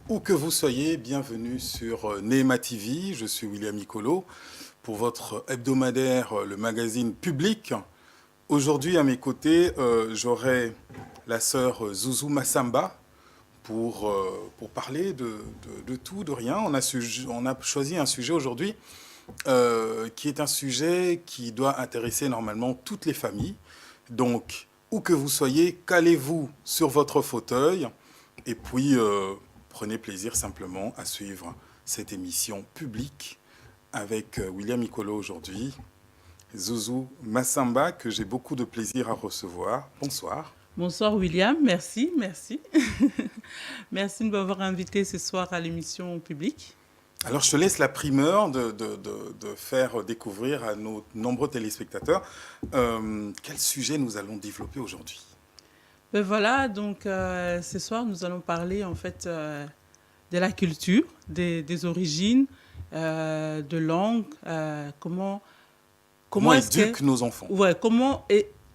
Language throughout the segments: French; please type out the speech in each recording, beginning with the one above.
Où que vous soyez, bienvenue sur Neema TV. Je suis William Icolo pour votre hebdomadaire, le magazine Public. Aujourd'hui, à mes côtés, j'aurai la sœur Zouzou Massamba pour parler de tout, de rien. On a choisi un sujet aujourd'hui qui est un sujet qui doit intéresser normalement toutes les familles. Donc, où que vous soyez, calez-vous sur votre fauteuil et puis prenez plaisir simplement à suivre cette émission publique avec William Icolo aujourd'hui, Zouzou Massamba, que j'ai beaucoup de plaisir à recevoir. Bonsoir. Bonsoir William, merci. Merci de m'avoir invité ce soir à l'émission publique. Alors, je te laisse la primeur de faire découvrir à nos nombreux téléspectateurs quel sujet nous allons développer aujourd'hui. Ben voilà, donc ce soir nous allons parler en fait de la culture, des origines, de langue, Comment est-ce éduquent que, nos enfants? ouais,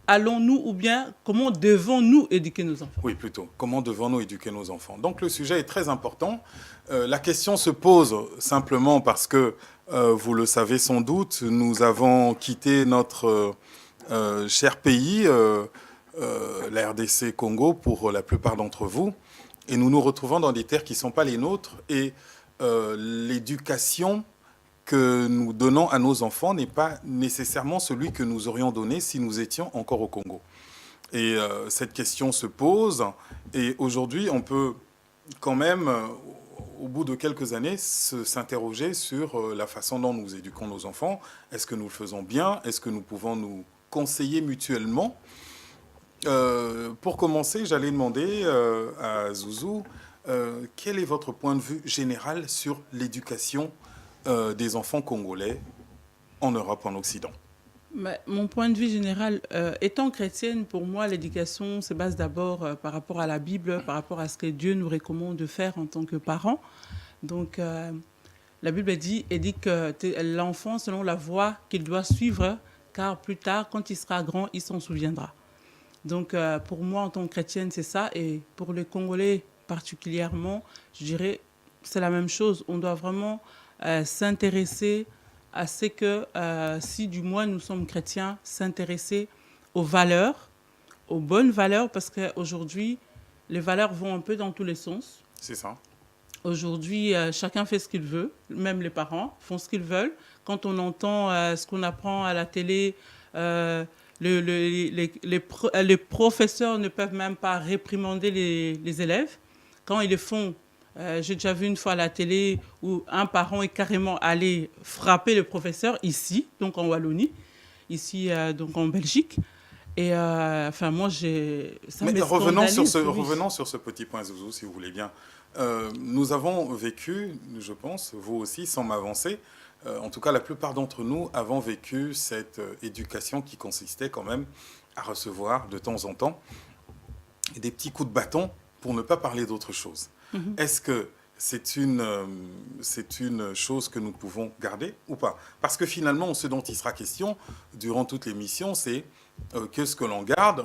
allons-nous ou bien comment devons-nous éduquer nos enfants? Oui, plutôt. Comment devons-nous éduquer nos enfants? Donc le sujet est très important. La question se pose simplement parce que, vous le savez sans doute, nous avons quitté notre cher pays, la RDC Congo, pour la plupart d'entre vous, et nous nous retrouvons dans des terres qui ne sont pas les nôtres, et l'éducation que nous donnons à nos enfants n'est pas nécessairement celui que nous aurions donné si nous étions encore au Congo. Et cette question se pose, et aujourd'hui, on peut quand même, au bout de quelques années, s'interroger sur la façon dont nous éduquons nos enfants. Est-ce que nous le faisons bien? Est-ce que nous pouvons nous conseiller mutuellement? Pour commencer, j'allais demander à Zouzou, quel est votre point de vue général sur l'éducation des enfants congolais en Europe, en Occident? Mon point de vue général, étant chrétienne, pour moi, l'éducation se base d'abord par rapport à la Bible, par rapport à ce que Dieu nous recommande de faire en tant que parents. Donc, la Bible dit que l'enfant, selon la voie qu'il doit suivre, car plus tard, quand il sera grand, il s'en souviendra. Donc, pour moi, en tant que chrétienne, c'est ça. Et pour les Congolais particulièrement, je dirais, c'est la même chose. On doit vraiment s'intéresser à ce que, si du moins nous sommes chrétiens, s'intéresser aux valeurs, aux bonnes valeurs, parce qu'aujourd'hui, les valeurs vont un peu dans tous les sens. C'est ça. Aujourd'hui, chacun fait ce qu'il veut, même les parents font ce qu'ils veulent. Quand on entend ce qu'on apprend à la télé, les professeurs ne peuvent même pas réprimander les élèves. Quand ils le font, j'ai déjà vu une fois à la télé où un parent est carrément allé frapper le professeur ici, donc en Wallonie, ici donc en Belgique. Et enfin, moi, ça Mais me scandalise. revenons sur ce petit point, Zouzou, si vous voulez bien. Nous avons vécu, je pense, vous aussi, sans m'avancer, en tout cas la plupart d'entre nous avons vécu cette éducation qui consistait quand même à recevoir de temps en temps des petits coups de bâton pour ne pas parler d'autre chose. Est-ce que c'est une chose que nous pouvons garder ou pas? Parce que finalement, ce dont il sera question durant toute l'émission, c'est qu'est-ce que l'on garde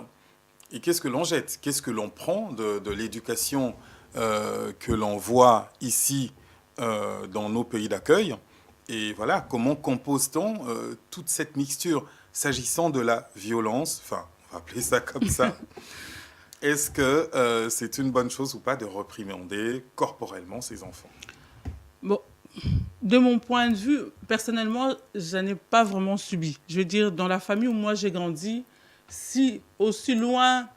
et qu'est-ce que l'on jette? Qu'est-ce que l'on prend de l'éducation que l'on voit ici dans nos pays d'accueil? Et voilà, comment compose-t-on toute cette mixture s'agissant de la violence, enfin, on va appeler ça comme ça. Est-ce que c'est une bonne chose ou pas de réprimander corporellement ces enfants? Bon, de mon point de vue, personnellement, je n'ai pas vraiment subi. Je veux dire, dans la famille où moi j'ai grandi, si aussi loin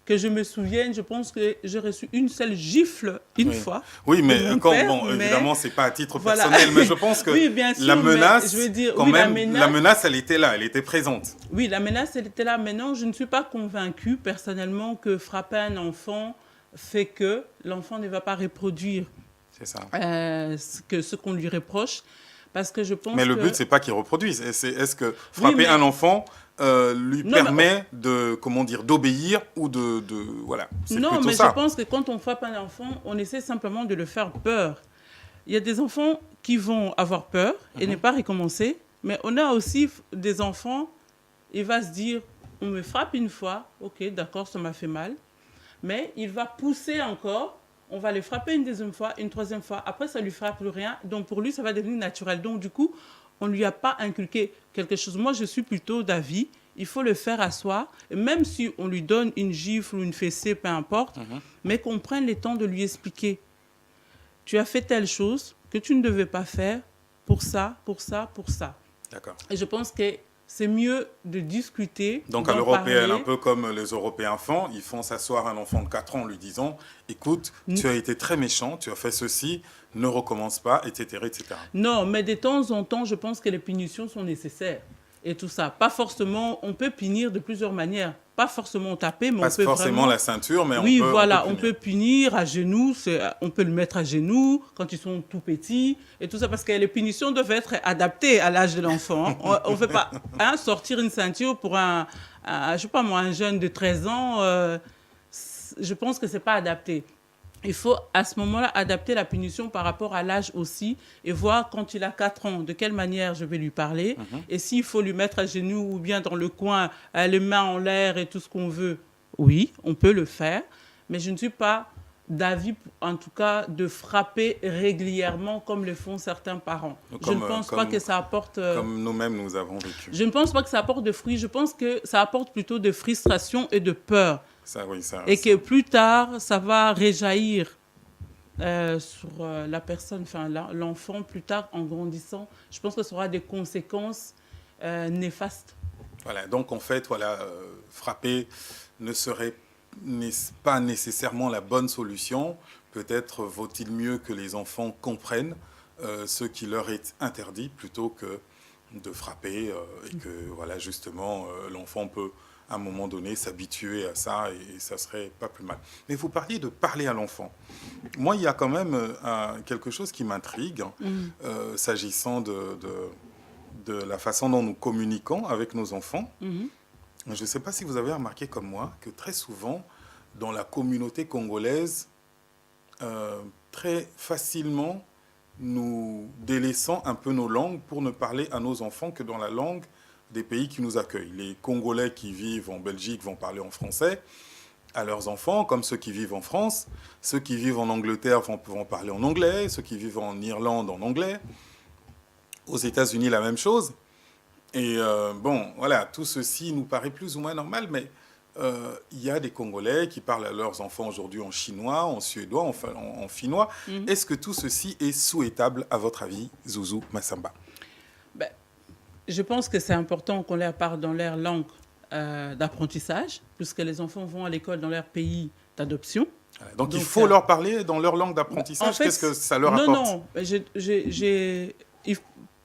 que je me souvienne, je pense que j'ai reçu une seule gifle une Oui, fois oui, de mais mon quand, père, bon, mais évidemment, c'est pas à titre voilà. personnel, mais je pense que Oui, bien sûr, la mais menace, je veux dire, quand oui, même, la menace, elle était là, elle était présente. oui, la menace, elle était là. Maintenant, je ne suis pas convaincue personnellement que frapper un enfant fait que l'enfant ne va pas reproduire C'est ça. ce qu'on lui reproche. Parce que je pense Mais le que... but, c'est pas qu'il reproduise. Est-ce que frapper mais... un enfant lui Non, permet de, comment dire, d'obéir ou de voilà, c'est non, plutôt mais ça. je pense que quand on frappe un enfant, on essaie simplement de le faire peur. Il y a des enfants qui vont avoir peur et ne pas recommencer. Mais on a aussi des enfants, il va se dire, on me frappe une fois, ok, d'accord, ça m'a fait mal. Mais il va pousser encore on va le frapper une deuxième fois, une troisième fois. Après, ça ne lui fera plus rien. Donc, pour lui, ça va devenir naturel. Donc, du coup, on ne lui a pas inculqué quelque chose. Moi, je suis plutôt d'avis, il faut le faire à soi. Et même si on lui donne une gifle ou une fessée, peu importe, mais qu'on prenne le temps de lui expliquer. Tu as fait telle chose que tu ne devais pas faire pour ça, pour ça, pour ça. D'accord. Et je pense que c'est mieux de discuter. Donc à l'européenne, un peu comme les Européens font, ils font s'asseoir un enfant de 4 ans en lui disant « Écoute, tu as été très méchant, tu as fait ceci, ne recommence pas, etc. etc. » Non, mais de temps en temps, je pense que les punitions sont nécessaires. Et tout ça. Pas forcément, on peut punir de plusieurs manières. Pas forcément taper, mais pas on peut forcément vraiment... la ceinture, mais oui, on peut voilà, on peut punir. on peut punir à genoux, on peut le mettre à genoux quand ils sont tout petits et tout ça, parce que les punitions doivent être adaptées à l'âge de l'enfant. On ne fait pas sortir une ceinture pour je sais pas moi, un jeune de 13 ans. Je pense que c'est pas adapté. Il faut à ce moment-là adapter la punition par rapport à l'âge aussi et voir quand il a 4 ans de quelle manière je vais lui parler. Et s'il faut lui mettre à genoux ou bien dans le coin, les mains en l'air et tout ce qu'on veut, oui, on peut le faire. Mais je ne suis pas d'avis, en tout cas, de frapper régulièrement comme le font certains parents. Je ne pense pas que ça apporte... comme nous-mêmes, nous avons vécu. Je ne pense pas que ça apporte de fruits. Je pense que ça apporte plutôt de frustration et de peur. Ça, oui, et que plus tard, ça va réjaillir sur la personne, enfin l'enfant, plus tard, en grandissant. Je pense que ça aura des conséquences néfastes. Voilà, donc en fait, voilà, frapper ne serait pas nécessairement la bonne solution. Peut-être vaut-il mieux que les enfants comprennent ce qui leur est interdit plutôt que de frapper et que, voilà, justement, l'enfant peut à un moment donné s'habituer à ça et ça serait pas plus mal. Mais vous parliez de parler à l'enfant. Moi, il y a quand même quelque chose qui m'intrigue s'agissant de la façon dont nous communiquons avec nos enfants. Je ne sais pas si vous avez remarqué comme moi que très souvent, dans la communauté congolaise, très facilement, nous délaissons un peu nos langues pour ne parler à nos enfants que dans la langue des pays qui nous accueillent. Les Congolais qui vivent en Belgique vont parler en français à leurs enfants, comme ceux qui vivent en France. Ceux qui vivent en Angleterre vont parler en anglais, ceux qui vivent en Irlande en anglais. Aux États-Unis, la même chose. Et bon, voilà, tout ceci nous paraît plus ou moins normal, mais il y a des Congolais qui parlent à leurs enfants aujourd'hui en chinois, en suédois, en finnois. Est-ce que tout ceci est souhaitable, à votre avis, Zouzou Massamba? Je pense que c'est important qu'on leur parle dans leur langue d'apprentissage, puisque les enfants vont à l'école dans leur pays d'adoption. Donc il faut leur parler dans leur langue d'apprentissage. En fait, qu'est-ce que ça leur apporte? Non,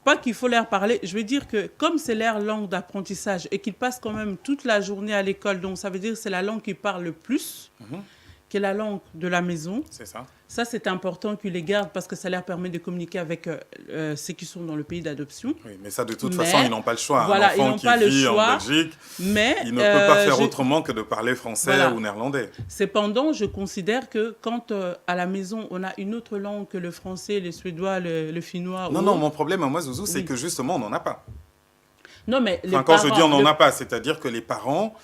pas qu'il faut leur parler. Je veux dire que comme c'est leur langue d'apprentissage et qu'ils passent quand même toute la journée à l'école, donc ça veut dire que c'est la langue qu'ils parlent le plus, qui est la langue de la maison. C'est ça. Ça, c'est important qu'ils les gardent parce que ça leur permet de communiquer avec ceux qui sont dans le pays d'adoption. Oui, mais ça, de toute façon, ils n'ont pas le choix. Voilà, un enfant qui vit en Belgique, il ne peut pas faire autrement que de parler français ou néerlandais. Cependant, je considère que quand à la maison, on a une autre langue que le français, le suédois, le finnois... Non, mon problème à moi, Zouzou, c'est que justement, on n'en a pas. Non, mais quand je dis on n'en a pas, c'est-à-dire que les parents...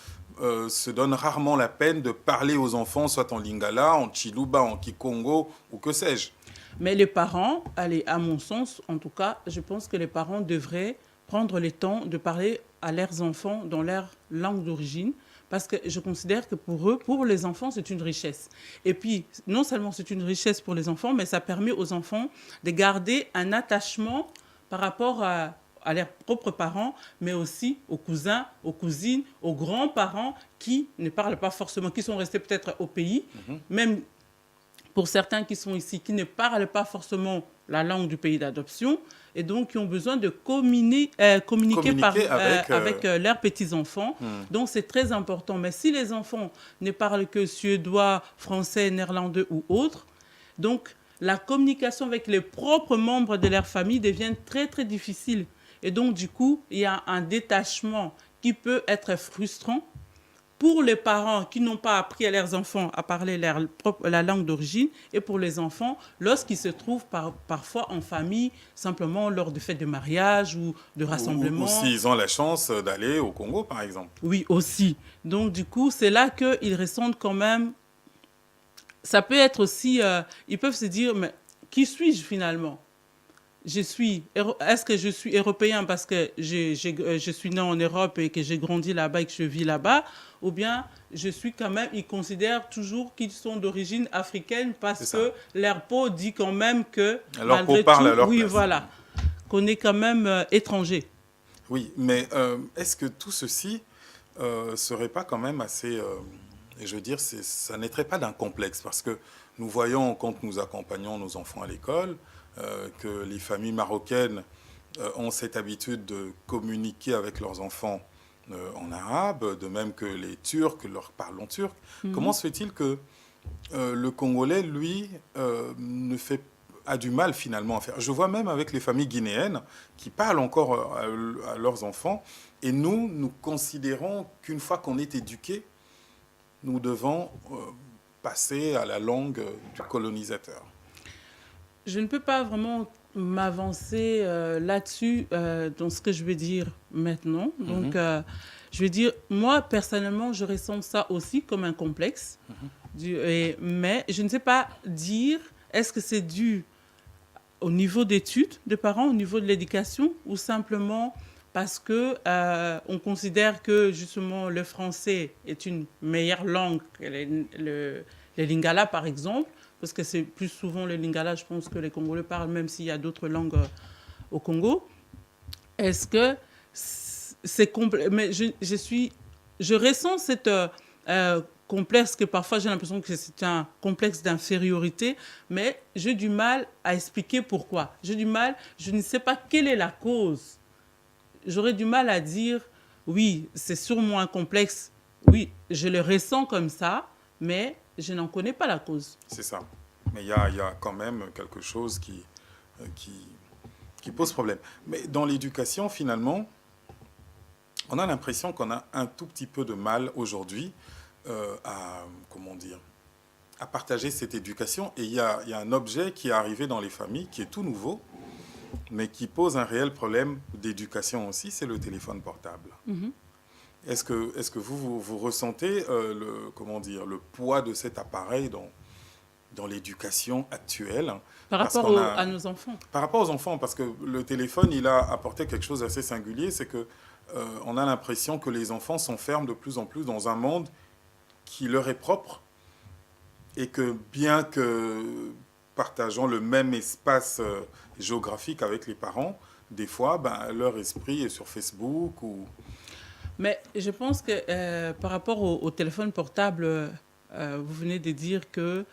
se donnent rarement la peine de parler aux enfants, soit en lingala, en chiluba, en kikongo, ou que sais-je. Mais les parents, allez, à mon sens, en tout cas, je pense que les parents devraient prendre le temps de parler à leurs enfants dans leur langue d'origine, parce que je considère que pour eux, pour les enfants, c'est une richesse. Et puis, non seulement c'est une richesse pour les enfants, mais ça permet aux enfants de garder un attachement par rapport à leurs propres parents, mais aussi aux cousins, aux cousines, aux grands-parents qui ne parlent pas forcément, qui sont restés peut-être au pays, même pour certains qui sont ici, qui ne parlent pas forcément la langue du pays d'adoption, et donc qui ont besoin de communiquer avec leurs petits-enfants. Donc c'est très important. Mais si les enfants ne parlent que suédois, français, néerlandais ou autres, donc la communication avec les propres membres de leur famille devient très, très difficile. Et donc, du coup, il y a un détachement qui peut être frustrant pour les parents qui n'ont pas appris à leurs enfants à parler la langue d'origine et pour les enfants lorsqu'ils se trouvent parfois en famille, simplement lors de fêtes de mariage ou de rassemblements. Ou s'ils ont la chance d'aller au Congo, par exemple. Oui, aussi. Donc, du coup, c'est là qu'ils ressentent quand même ça peut être aussi, ils peuvent se dire, mais qui suis-je finalement? Est-ce que je suis européen parce que je suis né en Europe et que j'ai grandi là-bas et que je vis là-bas, ou bien je suis quand même, ils considèrent toujours qu'ils sont d'origine africaine parce que leur peau dit quand même que, leur malgré peau parle tout, à leur oui, place. voilà, qu'on est quand même étranger. Oui, mais est-ce que tout ceci serait pas quand même assez, je veux dire, ça naîtrait pas d'un complexe, parce que nous voyons quand nous accompagnons nos enfants à l'école que les familles marocaines ont cette habitude de communiquer avec leurs enfants en arabe, de même que les Turcs leur parlent en turc. Comment se fait-il que le Congolais, lui, a du mal finalement à faire. Je vois même avec les familles guinéennes qui parlent encore à leurs enfants, et nous considérons qu'une fois qu'on est éduqué, nous devons passer à la langue du colonisateur. Je ne peux pas vraiment m'avancer là-dessus dans ce que je vais dire maintenant. Donc, je vais dire, moi, personnellement, je ressens ça aussi comme un complexe. Mais je ne sais pas dire, est-ce que c'est dû au niveau d'études des parents, au niveau de l'éducation, ou simplement parce que on considère que justement le français est une meilleure langue que le lingala, par exemple, parce que c'est plus souvent le lingala, je pense, que les Congolais parlent, même s'il y a d'autres langues au Congo. Est-ce que c'est complexe? Mais je ressens cette complexe, que parfois j'ai l'impression que c'est un complexe d'infériorité, mais j'ai du mal à expliquer pourquoi. J'ai du mal, je ne sais pas quelle est la cause. J'aurais du mal à dire, oui, c'est sûrement un complexe, oui, je le ressens comme ça, mais je n'en connais pas la cause. C'est ça. Mais il y a quand même quelque chose qui pose problème. Mais dans l'éducation, finalement, on a l'impression qu'on a un tout petit peu de mal aujourd'hui à partager cette éducation. Et il y a un objet qui est arrivé dans les familles, qui est tout nouveau, mais qui pose un réel problème d'éducation aussi, c'est le téléphone portable. Est-ce que vous ressentez le poids de cet appareil dans l'éducation actuelle? Par rapport à nos enfants. Par rapport aux enfants, parce que le téléphone, il a apporté quelque chose d'assez singulier, c'est que on a l'impression que les enfants s'enferment de plus en plus dans un monde qui leur est propre, et que bien que partageant le même espace géographique avec les parents, des fois, leur esprit est sur Facebook ou... Mais je pense que par rapport au téléphone portable, vous venez de dire que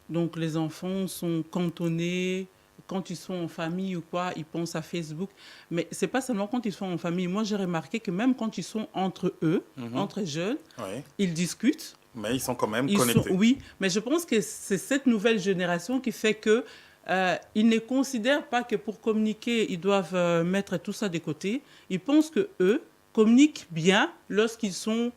donc les enfants sont cantonnés, quand ils sont en famille ou quoi, ils pensent à Facebook. Mais ce n'est pas seulement quand ils sont en famille. Moi, j'ai remarqué que même quand ils sont entre eux, entre jeunes, ils discutent. Mais ils sont quand même connectés. Oui, mais je pense que c'est cette nouvelle génération qui fait que ils ne considèrent pas que pour communiquer, ils doivent mettre tout ça de côté. Ils pensent qu'eux communiquent bien lorsqu'ils sont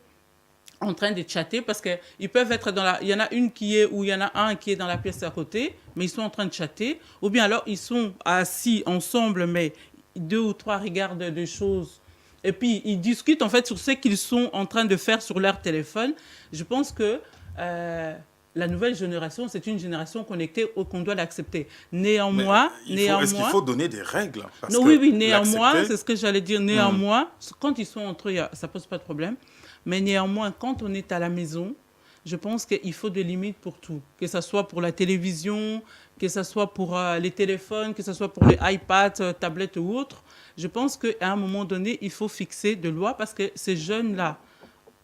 en train de chatter, parce qu'ils peuvent être il y en a une où il y en a un qui est dans la pièce à côté, mais ils sont en train de chatter. Ou bien alors, ils sont assis ensemble, mais 2 ou 3 regardent des choses. Et puis, ils discutent en fait sur ce qu'ils sont en train de faire sur leur téléphone. Je pense que la nouvelle génération, c'est une génération connectée qu'on doit l'accepter. Néanmoins... Est-ce qu'il faut donner des règles? Non, oui, néanmoins, c'est ce que j'allais dire. Néanmoins, quand ils sont entre eux, ça ne pose pas de problème. Mais néanmoins, quand on est à la maison, je pense qu'il faut des limites pour tout. Que ce soit pour la télévision, que ce soit pour les téléphones, que ce soit pour les iPads, tablettes ou autres. Je pense qu'à un moment donné, il faut fixer des lois, parce que ces jeunes-là,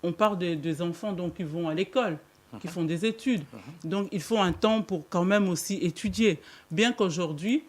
on parle des enfants donc, qui vont à l'école, qui font des études. Donc, il faut un temps pour quand même aussi étudier. Bien qu'aujourd'hui,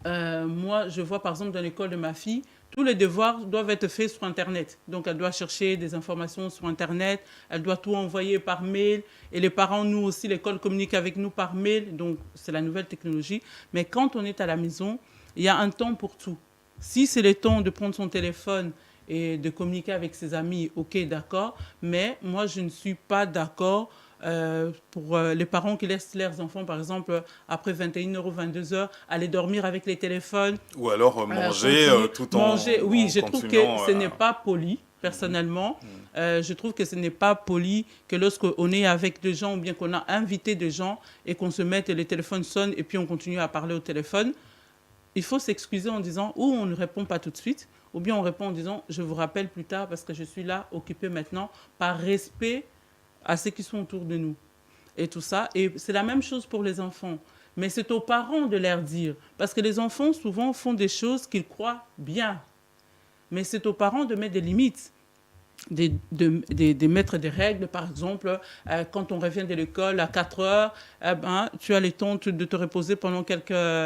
moi, je vois par exemple dans l'école de ma fille, tous les devoirs doivent être faits sur Internet. Donc, elle doit chercher des informations sur Internet, elle doit tout envoyer par mail. Et les parents, nous aussi, l'école communique avec nous par mail. Donc, c'est la nouvelle technologie. Mais quand on est à la maison, il y a un temps pour tout. Si c'est le temps de prendre son téléphone et de communiquer avec ses amis, ok, d'accord. Mais moi, je ne suis pas d'accord pour les parents qui laissent leurs enfants, par exemple, après 21h ou 22h, aller dormir avec les téléphones. Ou alors manger tout en manger, oui, en je trouve que ce n'est pas poli. personnellement. Je trouve que ce n'est pas poli que lorsqu'on est avec des gens ou bien qu'on a invité des gens et qu'on se mette et le téléphone sonne et puis on continue à parler au téléphone, il faut s'excuser en disant ou on ne répond pas tout de suite ou bien on répond en disant je vous rappelle plus tard parce que je suis là, occupé maintenant, par respect à ceux qui sont autour de nous. Et tout ça. Et c'est la même chose pour les enfants. Mais c'est aux parents de leur dire. Parce que les enfants, souvent, font des choses qu'ils croient bien. Mais c'est aux parents de mettre des limites, de mettre des règles. Par exemple, quand on revient de l'école à 4 heures, tu as le temps de te reposer pendant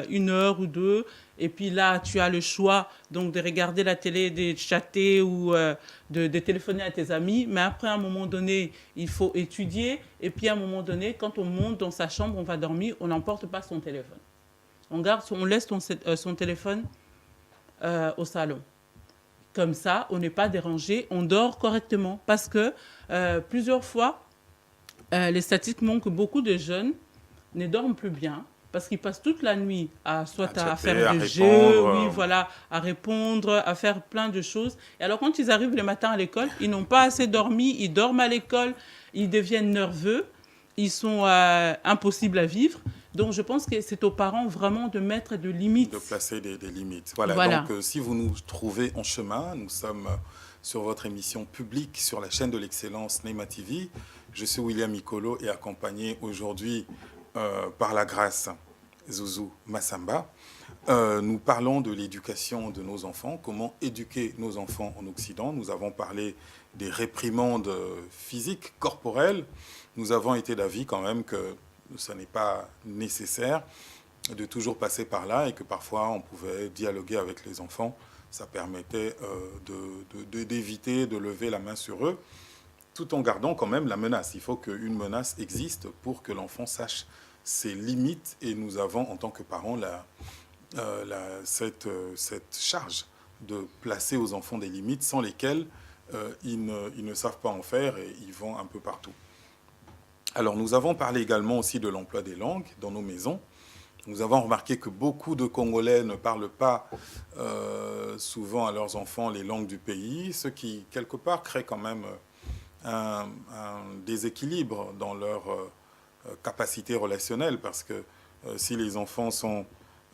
une heure ou deux. Et puis là, tu as le choix donc, de regarder la télé, de chatter ou de téléphoner à tes amis. Mais après, à un moment donné, il faut étudier. Et puis, à un moment donné, quand on monte dans sa chambre, on va dormir, on n'emporte pas son téléphone. On laisse son téléphone au salon. Comme ça, on n'est pas dérangé, on dort correctement. Parce que plusieurs fois, les statistiques montrent que beaucoup de jeunes ne dorment plus bien parce qu'ils passent toute la nuit à faire des jeux, oui, voilà, à répondre, à faire plein de choses. Et alors, quand ils arrivent le matin à l'école, ils n'ont pas assez dormi, ils dorment à l'école, ils deviennent nerveux, ils sont impossibles à vivre. Donc, je pense que c'est aux parents vraiment de mettre des limites. De placer des limites. Voilà. Donc, si vous nous trouvez en chemin, nous sommes sur votre émission publique sur la chaîne de l'excellence Neema TV. Je suis William Mikolo et accompagné aujourd'hui par la grâce Zouzou Massamba. Nous parlons de l'éducation de nos enfants, comment éduquer nos enfants en Occident. Nous avons parlé des réprimandes physiques, corporelles. Nous avons été d'avis quand même que ce n'est pas nécessaire de toujours passer par là et que parfois on pouvait dialoguer avec les enfants. Ça permettait d'éviter de lever la main sur eux, tout en gardant quand même la menace. Il faut qu'une menace existe pour que l'enfant sache ses limites et nous avons en tant que parents cette charge de placer aux enfants des limites sans lesquelles ils ne savent pas en faire et ils vont un peu partout. Alors, nous avons parlé également aussi de l'emploi des langues dans nos maisons. Nous avons remarqué que beaucoup de Congolais ne parlent pas souvent à leurs enfants les langues du pays, ce qui, quelque part, crée quand même un déséquilibre dans leur capacité relationnelle, parce que si les enfants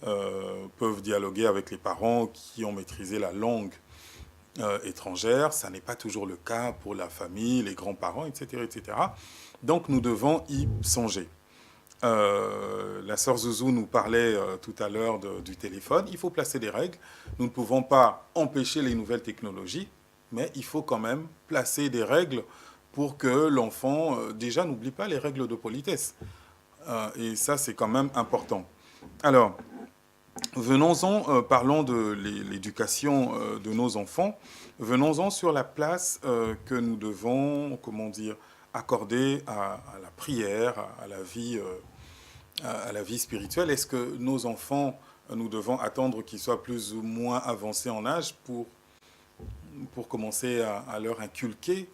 peuvent dialoguer avec les parents qui ont maîtrisé la langue étrangère, ça n'est pas toujours le cas pour la famille, les grands-parents, etc., etc. Donc, nous devons y songer. La sœur Zouzou nous parlait tout à l'heure du téléphone. Il faut placer des règles. Nous ne pouvons pas empêcher les nouvelles technologies, mais il faut quand même placer des règles pour que l'enfant, déjà, n'oublie pas les règles de politesse. Et ça, c'est quand même important. Alors, venons-en, parlons de l'éducation de nos enfants. Venons-en sur la place que nous devons, accorder à la prière, à la vie spirituelle. Est-ce que nos enfants, nous devons attendre qu'ils soient plus ou moins avancés en âge pour commencer à leur inculquer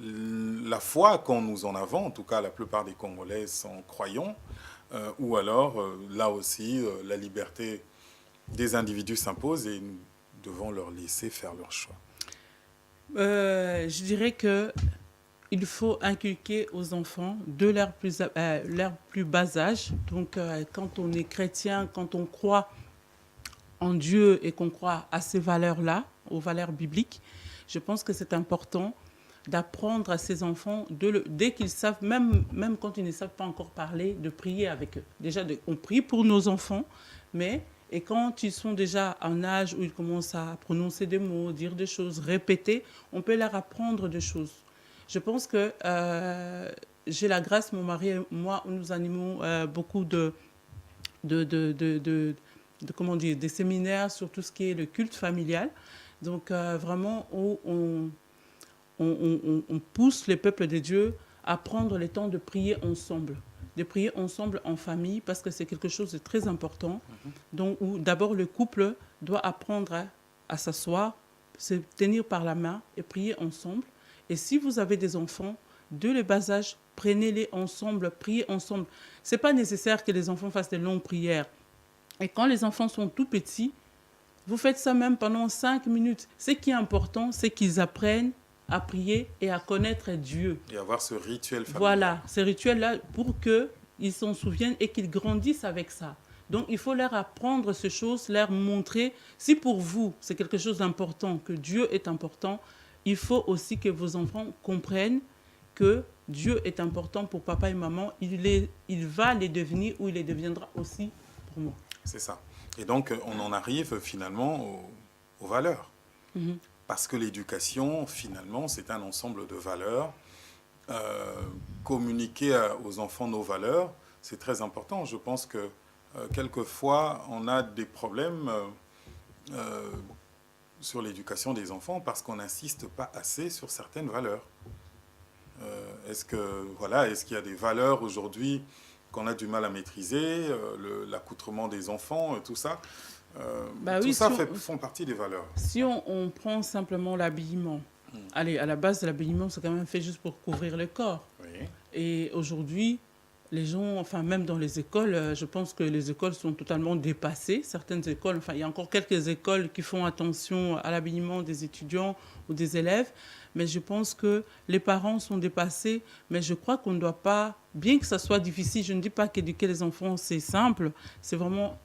la foi quand nous en avons? En tout cas, la plupart des Congolais sont croyants. Ou alors, là aussi, la liberté des individus s'impose et nous devons leur laisser faire leur choix. Je dirais qu'il faut inculquer aux enfants de leur plus bas âge. Donc, quand on est chrétien, quand on croit en Dieu et qu'on croit à ces valeurs-là, aux valeurs bibliques, je pense que c'est important d'apprendre à ces enfants, dès qu'ils savent, même quand ils ne savent pas encore parler, de prier avec eux. Déjà, on prie pour nos enfants, et quand ils sont déjà en âge où ils commencent à prononcer des mots, dire des choses, répéter, on peut leur apprendre des choses. Je pense que j'ai la grâce, mon mari et moi, nous animons beaucoup des séminaires sur tout ce qui est le culte familial. Donc, vraiment, où on pousse les peuples de Dieu à prendre le temps de prier ensemble en famille, parce que c'est quelque chose de très important. Donc, où d'abord le couple doit apprendre à s'asseoir, se tenir par la main et prier ensemble. Et si vous avez des enfants de le bas âge, prenez-les ensemble, priez ensemble. Ce n'est pas nécessaire que les enfants fassent de longues prières. Et quand les enfants sont tout petits, Vous faites ça même pendant 5 minutes. Ce qui est important, c'est qu'ils apprennent à prier et à connaître Dieu. Et avoir ce rituel familial. Voilà, ces rituels-là pour qu'ils s'en souviennent et qu'ils grandissent avec ça. Donc, il faut leur apprendre ces choses, leur montrer. Si pour vous, c'est quelque chose d'important, que Dieu est important, il faut aussi que vos enfants comprennent que Dieu est important pour papa et maman. Il va les devenir ou il les deviendra aussi pour moi. C'est ça. Et donc, on en arrive finalement aux valeurs. Mhm. Parce que l'éducation, finalement, c'est un ensemble de valeurs. Communiquer aux enfants nos valeurs, c'est très important. Je pense que quelquefois, on a des problèmes sur l'éducation des enfants parce qu'on n'insiste pas assez sur certaines valeurs. Est-ce qu'il y a des valeurs aujourd'hui qu'on a du mal à maîtriser, l'accoutrement des enfants, tout ça Bah tout oui, ça si font partie des valeurs. si on prend simplement l'habillement, allez, à la base, l'habillement, c'est quand même fait juste pour couvrir le corps. Oui. Et aujourd'hui, les gens, enfin même dans les écoles, je pense que les écoles sont totalement dépassées. Certaines écoles, enfin il y a encore quelques écoles qui font attention à l'habillement des étudiants ou des élèves, mais je pense que les parents sont dépassés. Mais je crois qu'on ne doit pas, bien que ça soit difficile, je ne dis pas qu'éduquer les enfants c'est simple, c'est vraiment,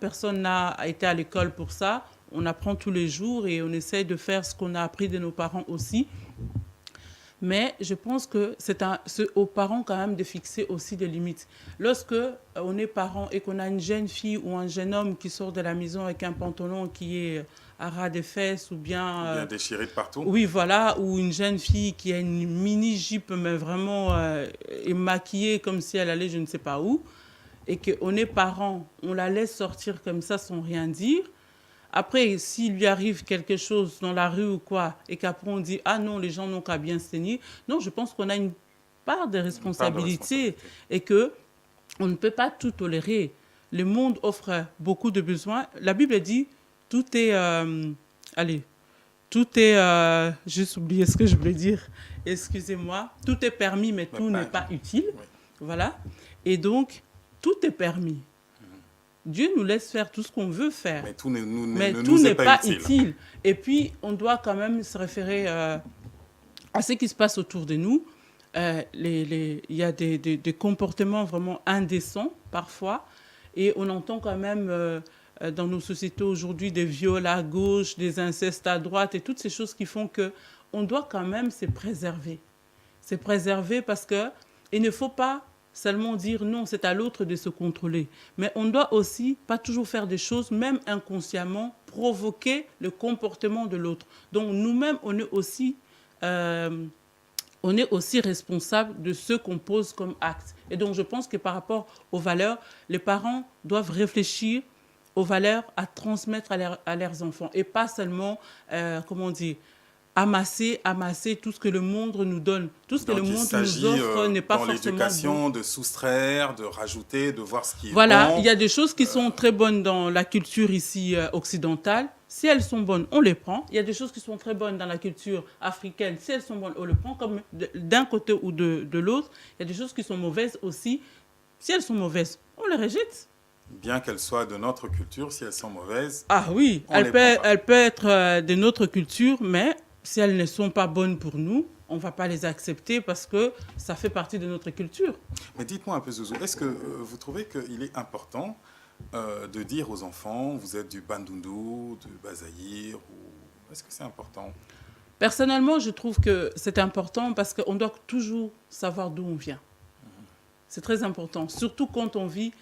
personne n'a été à l'école pour ça. On apprend tous les jours et on essaye de faire ce qu'on a appris de nos parents aussi. Mais je pense que c'est aux parents quand même de fixer aussi des limites. Lorsque on est parent et qu'on a une jeune fille ou un jeune homme qui sort de la maison avec un pantalon qui est à ras des fesses ou bien déchiré de partout. oui, voilà, ou une jeune fille qui a une mini-jupe mais vraiment est maquillée comme si elle allait je ne sais pas où, et qu'on est parent, on la laisse sortir comme ça sans rien dire. Après, s'il lui arrive quelque chose dans la rue ou quoi, et qu'après on dit « Ah non, les gens n'ont qu'à bien se tenir », non, je pense qu'on a une part de responsabilité et qu'on ne peut pas tout tolérer. Le monde offre beaucoup de besoins. La Bible dit « Tout est... tout est... juste oublié ce que je voulais dire. Excusez-moi. Tout est permis, mais tout n'est pas utile. Oui. » Voilà. Et donc, tout est permis. Dieu nous laisse faire tout ce qu'on veut faire. Mais tout ne tout nous n'est est pas utile. utile. Et puis, on doit quand même se référer à ce qui se passe autour de nous. Il y a des comportements vraiment indécents parfois. Et on entend quand même dans nos sociétés aujourd'hui des viols à gauche, des incestes à droite et toutes ces choses qui font qu'on doit quand même se préserver. Se préserver parce qu'il ne faut pas seulement dire non, c'est à l'autre de se contrôler. Mais on doit aussi pas toujours faire des choses, même inconsciemment, provoquer le comportement de l'autre. Donc nous-mêmes, on est aussi responsable de ce qu'on pose comme acte. Et donc je pense que par rapport aux valeurs, les parents doivent réfléchir aux valeurs à transmettre à leurs enfants et pas seulement, amasser tout ce que le monde nous donne. Tout ce que le monde nous offre n'est pas forcément bon. Dans l'éducation, de soustraire, de rajouter, de voir ce qui est bon. Voilà, il y a des choses qui sont très bonnes dans la culture ici occidentale. Si elles sont bonnes, on les prend. Il y a des choses qui sont très bonnes dans la culture africaine. Si elles sont bonnes, on les prend. Comme d'un côté ou de l'autre, il y a des choses qui sont mauvaises aussi. Si elles sont mauvaises, on les rejette. Bien qu'elles soient de notre culture, si elles sont mauvaises, ah oui, elles peuvent être de notre culture, mais si elles ne sont pas bonnes pour nous, on ne va pas les accepter parce que ça fait partie de notre culture. Mais dites-moi un peu, Zouzou, est-ce que vous trouvez qu'il est important de dire aux enfants, vous êtes du Bandundu, du Bazaïr, ou est-ce que c'est important? Personnellement, je trouve que c'est important parce qu'on doit toujours savoir d'où on vient. C'est très important, surtout quand on vit.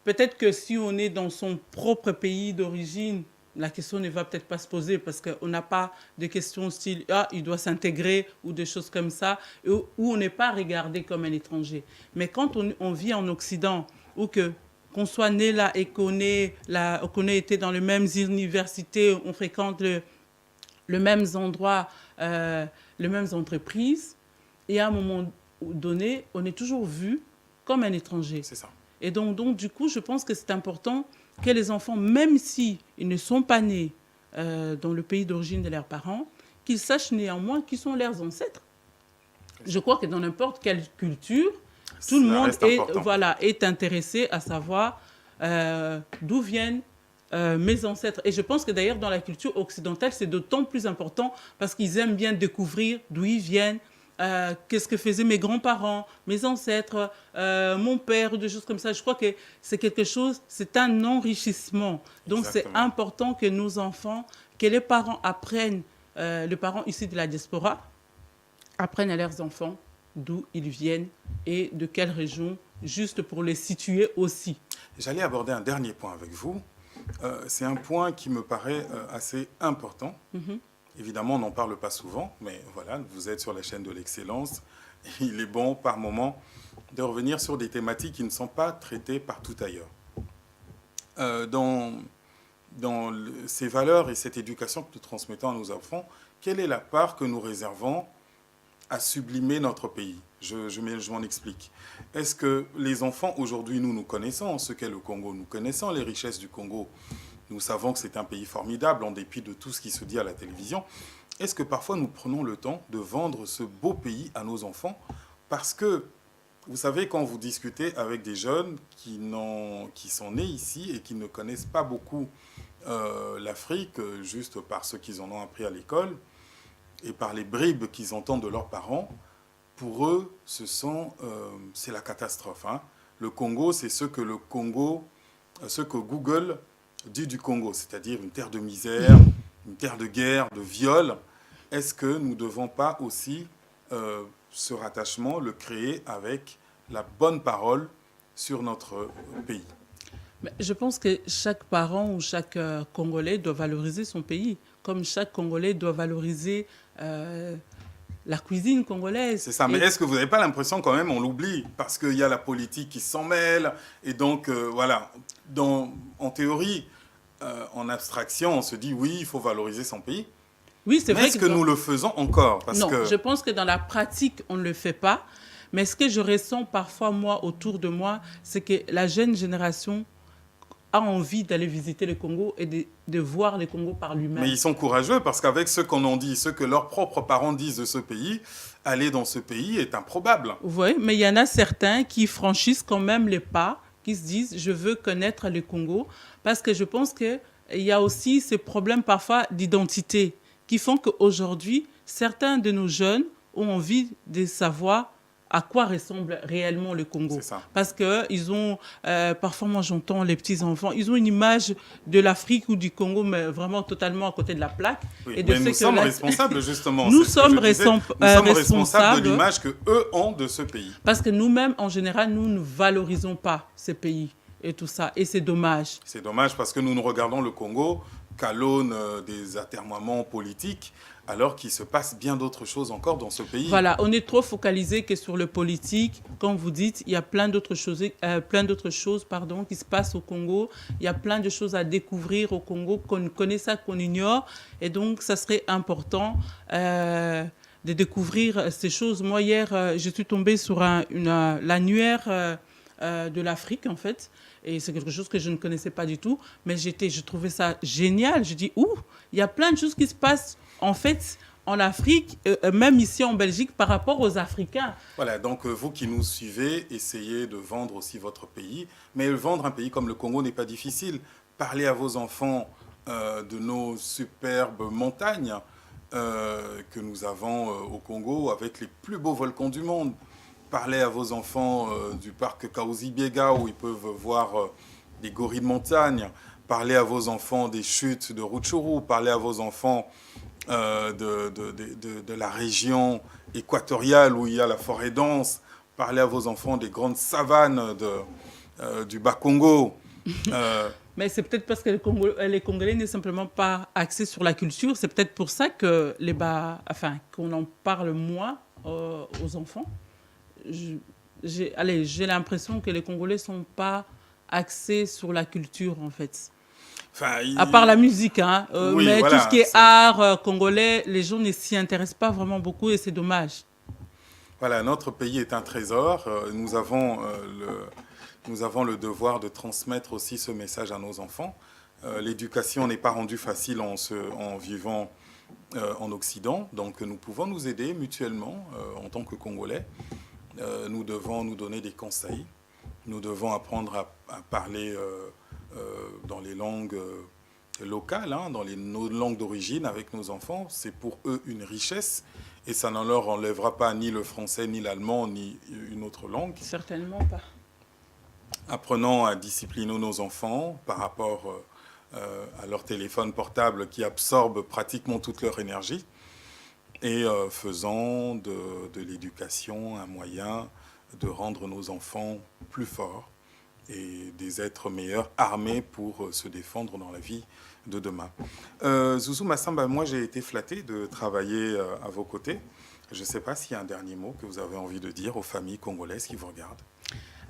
Peut-être que si on est dans son propre pays d'origine, la question ne va peut-être pas se poser parce qu'on n'a pas de questions style « Ah, il doit s'intégrer » ou des choses comme ça, où on n'est pas regardé comme un étranger. Mais quand on vit en Occident, ou qu'on soit né là et qu'on ait été dans les mêmes universités, on fréquente les mêmes endroits, les mêmes entreprises, et à un moment donné, on est toujours vu comme un étranger. C'est ça. Et donc, du coup, je pense que c'est important que les enfants, même s'ils ne sont pas nés dans le pays d'origine de leurs parents, qu'ils sachent néanmoins qui sont leurs ancêtres. Je crois que dans n'importe quelle culture, tout le monde est intéressé à savoir d'où viennent mes ancêtres. Et je pense que d'ailleurs, dans la culture occidentale, c'est d'autant plus important parce qu'ils aiment bien découvrir d'où ils viennent, qu'est-ce que faisaient mes grands-parents, mes ancêtres, mon père, des choses comme ça. Je crois que c'est quelque chose, c'est un enrichissement. Donc c'est Exactement. important que nos enfants, que les parents apprennent, les parents issus de la diaspora, apprennent à leurs enfants d'où ils viennent et de quelle région, juste pour les situer aussi. J'allais aborder un dernier point avec vous. C'est un point qui me paraît assez important. Évidemment, on n'en parle pas souvent, mais voilà, vous êtes sur la chaîne de l'excellence. Il est bon, par moment, de revenir sur des thématiques qui ne sont pas traitées partout ailleurs. Dans ces valeurs et cette éducation que nous transmettons à nos enfants, quelle est la part que nous réservons à sublimer notre pays? Je m'en explique. Est-ce que les enfants, aujourd'hui, nous connaissons ce qu'est le Congo, nous connaissons les richesses du Congo, nous savons que c'est un pays formidable en dépit de tout ce qui se dit à la télévision. Est-ce que parfois nous prenons le temps de vendre ce beau pays à nos enfants? Parce que, vous savez, quand vous discutez avec des jeunes qui sont nés ici et qui ne connaissent pas beaucoup l'Afrique, juste par ce qu'ils en ont appris à l'école et par les bribes qu'ils entendent de leurs parents, pour eux, c'est la catastrophe. Hein. Le Congo, c'est ce que Google dit du Congo, c'est-à-dire une terre de misère, une terre de guerre, de viol. Est-ce que nous ne devons pas aussi ce rattachement le créer avec la bonne parole sur notre pays? Je pense que chaque parent ou chaque Congolais doit valoriser son pays, comme chaque Congolais doit valoriser la cuisine congolaise. C'est ça, mais est-ce que vous n'avez pas l'impression quand même, on l'oublie, parce qu'il y a la politique qui s'en mêle, et donc voilà, en théorie, en abstraction, on se dit oui, il faut valoriser son pays. Oui, c'est vrai. Est-ce que nous le faisons encore? Non, je pense que dans la pratique, on ne le fait pas. Mais ce que je ressens parfois, moi, autour de moi, c'est que la jeune génération a envie d'aller visiter le Congo et de voir le Congo par lui-même. Mais ils sont courageux parce qu'avec ce qu'on en dit, ce que leurs propres parents disent de ce pays, aller dans ce pays est improbable. Oui, mais il y en a certains qui franchissent quand même les pas, qui se disent « je veux connaître le Congo » parce que je pense qu'il y a aussi ces problèmes parfois d'identité qui font qu'aujourd'hui, certains de nos jeunes ont envie de savoir à quoi ressemble réellement le Congo. C'est ça. Parce qu'ils ont, parfois moi j'entends les petits-enfants, ils ont une image de l'Afrique ou du Congo, mais vraiment totalement à côté de la plaque. Oui, et de mais nous sommes responsables justement. Nous sommes responsables de l'image qu'eux ont de ce pays. Parce que nous-mêmes, en général, nous ne valorisons pas ces pays et tout ça. Et c'est dommage. C'est dommage parce que nous nous regardons le Congo qu'à l'aune des atermoiements politiques, alors qu'il se passe bien d'autres choses encore dans ce pays. Voilà, on est trop focalisé que sur le politique. Comme vous dites, il y a plein d'autres choses, qui se passent au Congo. Il y a plein de choses à découvrir au Congo qu'on connaît, ça qu'on ignore. Et donc, ça serait important de découvrir ces choses. Moi, hier, je suis tombée sur l'annuaire de l'Afrique, en fait. Et c'est quelque chose que je ne connaissais pas du tout. Mais je trouvais ça génial. Je dis, il y a plein de choses qui se passent en fait, en Afrique, même ici en Belgique, par rapport aux Africains. Voilà, donc vous qui nous suivez, essayez de vendre aussi votre pays. Mais vendre un pays comme le Congo n'est pas difficile. Parlez à vos enfants de nos superbes montagnes que nous avons au Congo, avec les plus beaux volcans du monde. Parlez à vos enfants du parc Kaouzi-Biega, où ils peuvent voir des gorilles de montagne. Parlez à vos enfants des chutes de Rutshuru. Parlez à vos enfants de la région équatoriale où il y a la forêt dense. Parlez à vos enfants des grandes savanes du Bas-Congo. Mais c'est peut-être parce que les Congolais n'est simplement pas axés sur la culture. C'est peut-être pour ça que qu'on en parle moins aux enfants. J'ai l'impression que les Congolais ne sont pas axés sur la culture, en fait. À part la musique, hein. Oui, mais voilà, tout ce qui est art congolais, les gens ne s'y intéressent pas vraiment beaucoup et c'est dommage. Voilà, notre pays est un trésor. Nous avons le devoir de transmettre aussi ce message à nos enfants. L'éducation n'est pas rendue facile en vivant en Occident, donc nous pouvons nous aider mutuellement en tant que Congolais. Nous devons nous donner des conseils. Nous devons apprendre à parler dans les langues locales, hein, dans nos langues d'origine avec nos enfants, c'est pour eux une richesse et ça ne leur enlèvera pas ni le français, ni l'allemand, ni une autre langue. Certainement pas. Apprenons à discipliner nos enfants par rapport à leur téléphone portable qui absorbe pratiquement toute leur énergie et faisant de l'éducation un moyen de rendre nos enfants plus forts et des êtres meilleurs, armés pour se défendre dans la vie de demain. Zouzou Massamba, moi j'ai été flatté de travailler à vos côtés. Je ne sais pas s'il y a un dernier mot que vous avez envie de dire aux familles congolaises qui vous regardent.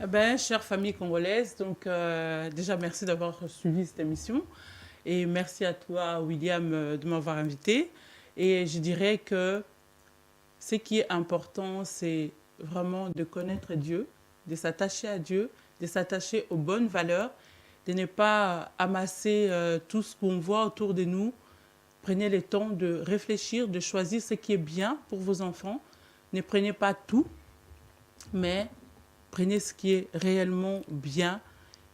Eh ben, chère famille congolaise, donc déjà merci d'avoir suivi cette émission et merci à toi William de m'avoir invité. Et je dirais que ce qui est important, c'est vraiment de connaître Dieu, de s'attacher à Dieu, de s'attacher aux bonnes valeurs, de ne pas amasser tout ce qu'on voit autour de nous. Prenez le temps de réfléchir, de choisir ce qui est bien pour vos enfants. Ne prenez pas tout, mais prenez ce qui est réellement bien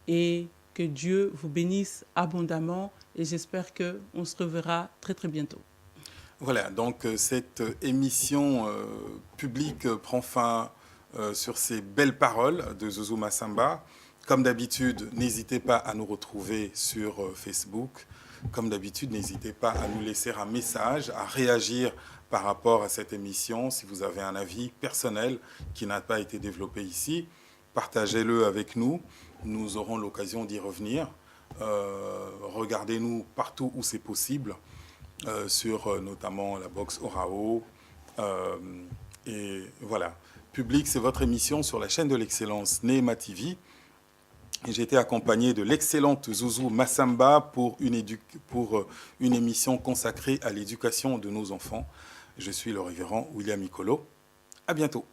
et que Dieu vous bénisse abondamment. Et j'espère qu'on se reverra très très bientôt. Voilà, donc cette émission publique prend fin sur ces belles paroles de Zouzou Massamba. Comme d'habitude, n'hésitez pas à nous retrouver sur Facebook. Comme d'habitude, n'hésitez pas à nous laisser un message, à réagir par rapport à cette émission. Si vous avez un avis personnel qui n'a pas été développé ici, partagez-le avec nous. Nous aurons l'occasion d'y revenir. Regardez-nous partout où c'est possible. Sur notamment la box Orao. Et voilà. Public, c'est votre émission sur la chaîne de l'excellence Neema TV. J'ai été accompagné de l'excellente Zouzou Massamba pour une émission consacrée à l'éducation de nos enfants. Je suis le révérend William Ikolo. À bientôt.